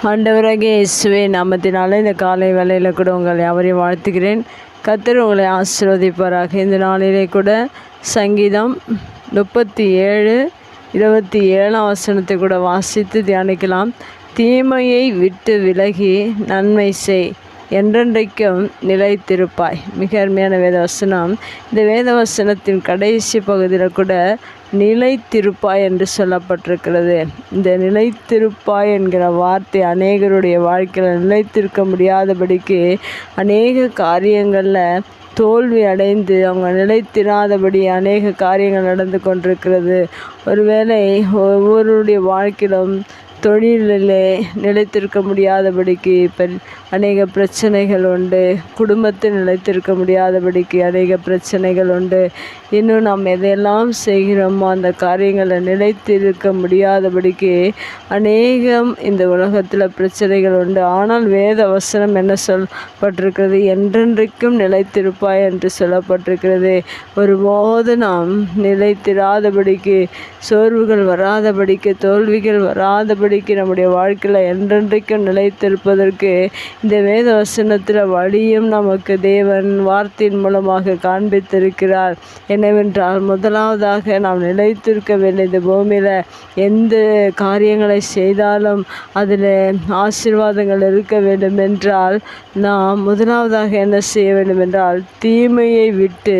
ஆண்டவராகிய இயேசுவின் நாமத்தினாலே இந்த காலை வேளையில் கூட உங்களை யாவரையும் வாழ்த்துகிறேன். கர்த்தர் உங்களை ஆசீர்வதிப்பாராக. இந்த நாளிலே கூட சங்கீதம் 37:27 கூட வாசித்து தியானிக்கலாம். தீமையை விட்டு விலகி நன்மை செய், என்றென்றைக்கும் நிலைத்திருப்பாய். மிக அருமையான வேதவசனம். இந்த வேதவசனத்தின் கடைசி பகுதியில் கூட நிலைத்திருப்பாய் என்று சொல்லப்பட்டிருக்கிறது. இந்த நிலைத்திருப்பாய் என்கிற வார்த்தை அநேகருடைய வாழ்க்கையில் நிலைத்திருக்க முடியாதபடிக்கு அநேக காரியங்களில் தோல்வி அடைந்து அவங்க நிலைத்திராதபடி அநேக காரியங்கள் நடந்து கொண்டிருக்கிறது. ஒருவேளை ஒவ்வொருடைய வாழ்க்கையிலும் தொழிலிலே நிலைத்திருக்க முடியாதபடிக்கு அநேக பிரச்சனைகள் உண்டு. குடும்பத்தில் நிலைத்திருக்க முடியாதபடிக்கு அநேக பிரச்சனைகள் உண்டு. இன்னும் நாம் எதையெல்லாம் செய்கிறோமோ அந்த காரியங்களை நிலைத்திருக்க முடியாதபடிக்கு அநேகம் இந்த உலகத்தில் பிரச்சனைகள் உண்டு. ஆனால் வேத வசனம் என்ன சொல்லப்பட்டிருக்கிறது? என்றென்றைக்கும் நிலைத்திருப்பாய் என்று சொல்லப்பட்டிருக்கிறது. ஒருபோது நாம் நிலைத்திராதபடிக்கு, சோர்வுகள் வராதபடிக்கு, தோல்விகள் வராதபடிக்கு நம்முடைய வாழ்க்கையில் என்றென்றைக்கும் நிலைத்திருப்பதற்கு இந்த வேத வசனத்தில் வழியும் நமக்கு தேவன் வார்த்தையின் மூலமாக காண்பித்திருக்கிறார். என்னவென்றால், முதலாவதாக நாம் நிலைத்திருக்க வேண்டியது பூமியில் எந்த காரியங்களை செய்தாலும் அதில் ஆசீர்வாதங்கள் இருக்க வேண்டும் என்றால் நாம் முதலாவதாக என்ன செய்ய வேண்டும் என்றால் தீமையை விட்டு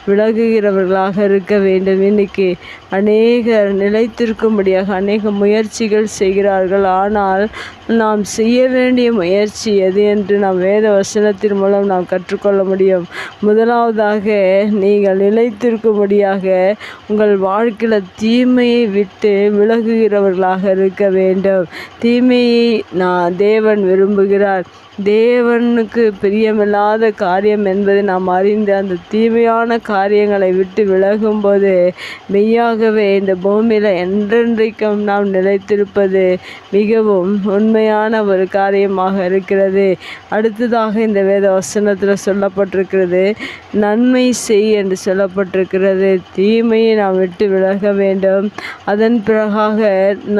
விலகுகிறவர்களாக இருக்க வேண்டும். இன்னைக்கு அநேகர் நிலைத்திருக்கும்படியாக அநேக முயற்சிகள் செய்கிறார்கள். ஆனால் நாம் செய்ய வேண்டிய முயற்சி எது என்று நாம் வேத வசனத்தின் மூலம் நாம் கற்றுக்கொள்ள முடியும். முதலாவதாக நீங்கள் நிலைத்திருக்கும்படியாக உங்கள் வாழ்க்கையில் தீமையை விட்டு விலகுகிறவர்களாக இருக்க வேண்டும். தீமையை தேவன் விரும்புகிறார். தேவனுக்கு பிரியமில்லாத காரியம் என்பதை நாம் அறிந்து அந்த தீமையான காரியங்களை விட்டு விலகும்போது மெய்யாகவே இந்த பூமியில் என்றென்றைக்கும் நாம் நிலைத்திருப்பது மிகவும் உண்மையான ஒரு காரியமாக இருக்கிறது. அடுத்ததாக இந்த வேத வசனத்தில் சொல்லப்பட்டிருக்கிறது, நன்மை செய் என்று சொல்லப்பட்டிருக்கிறது. தீமையை நாம் விட்டு விலக வேண்டும். அதன் பிறகாக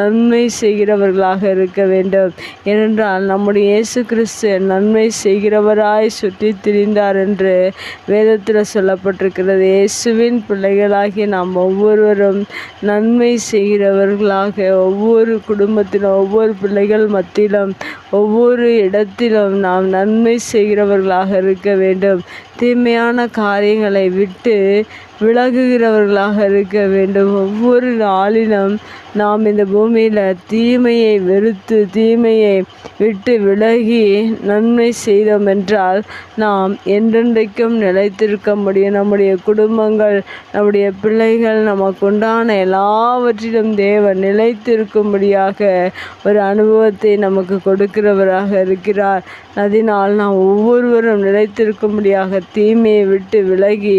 நன்மை செய்கிறவர்களாக இருக்க வேண்டும். ஏனென்றால் நம்முடைய இயேசு கிறிஸ்து நன்மை செய்கிறவராய் சுற்றி திரிந்தார் என்று வேதத்தில் சொல்லப்பட்டிருக்கிறது. இயேசுவின் பிள்ளைகளாகி நாம் ஒவ்வொருவரும் நன்மை செய்கிறவர்களாக ஒவ்வொரு குடும்பத்திலும், ஒவ்வொரு பிள்ளைகள் மத்தியிலும், ஒவ்வொரு இடத்திலும் நாம் நன்மை செய்கிறவர்களாக இருக்க வேண்டும். தீமையான காரியங்களை விட்டு விலகுகிறவர்களாக இருக்க வேண்டும். ஒவ்வொரு நாளிலும் நாம் இந்த பூமியில் தீமையை வெறுத்து தீமையை விட்டு விலகி நன்மை செய்தோம் என்றால் நாம் என்றென்றைக்கும் நிலைத்திருக்க முடியும். நம்முடைய குடும்பங்கள், நம்முடைய பிள்ளைகள், நமக்கு உண்டான எல்லாவற்றிலும் தேவன் நிலைத்திருக்கும்படியாக ஒரு அனுபவத்தை நமக்கு கொடுக்கிறவராக இருக்கிறார். அதனால் நாம் ஒவ்வொருவரும் நிலைத்திருக்கும்படியாக தீமையை விட்டு விலகி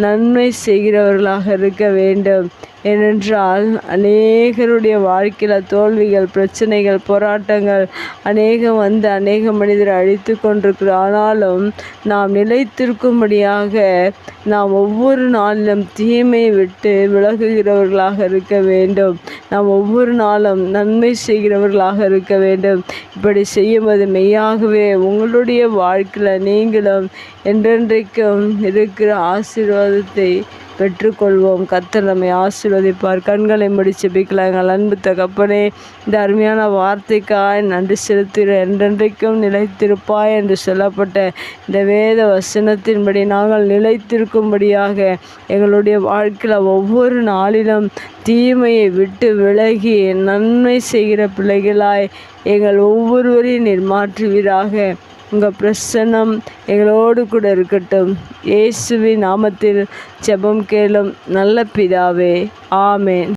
நன்மை செய்கிறவர்களாக இருக்க வேண்டும். ஏனென்றால் அநேகருடைய வாழ்க்கையில் தோல்விகள், பிரச்சனைகள், போராட்டங்கள் அநேகம் வந்து அநேக மனிதரை அழித்து கொண்டிருக்கிறோம். ஆனாலும் நாம் நிலைத்திருக்கும்படியாக நாம் ஒவ்வொரு நாளிலும் தீமையை விட்டு விலகுகிறவர்களாக இருக்க வேண்டும். நாம் ஒவ்வொரு நாளும் நன்மை செய்கிறவர்களாக இருக்க வேண்டும். இப்படி செய்யும்போது மெய்யாகவே உங்களுடைய வாழ்க்கையில் நீங்களும் என்றென்றைக்கும் இருக்கிற ஆசீர்வாதத்தை பெற்றுக்கொள்வோம். கர்த்தர் நம்மை ஆசீர்வதிப்பார். கண்களை மூடி ஜெபிக்கலாம். எங்கள் அன்பு தகப்பனே, இந்த அருமையான வார்த்தைக்காய் நன்றி செலுத்துகிறேன். என்றென்றைக்கும் நிலைத்திருப்பாய் என்று சொல்லப்பட்ட இந்த வேத வசனத்தின்படி நாங்கள் நிலைத்திருக்கும்படியாக எங்களுடைய வாழ்க்கையில் ஒவ்வொரு நாளிலும் தீமையை விட்டு விலகி நன்மை செய்கிற பிள்ளைகளாய் எங்கள் ஒவ்வொருவரையும் நீர் மாற்றுவீராக. உங்கள் பிரசன்னம் எங்களோடு கூட இருக்கட்டும். இயேசுவின் நாமத்தில் ஜெபம் கேளும் நல்ல பிதாவே, ஆமென்.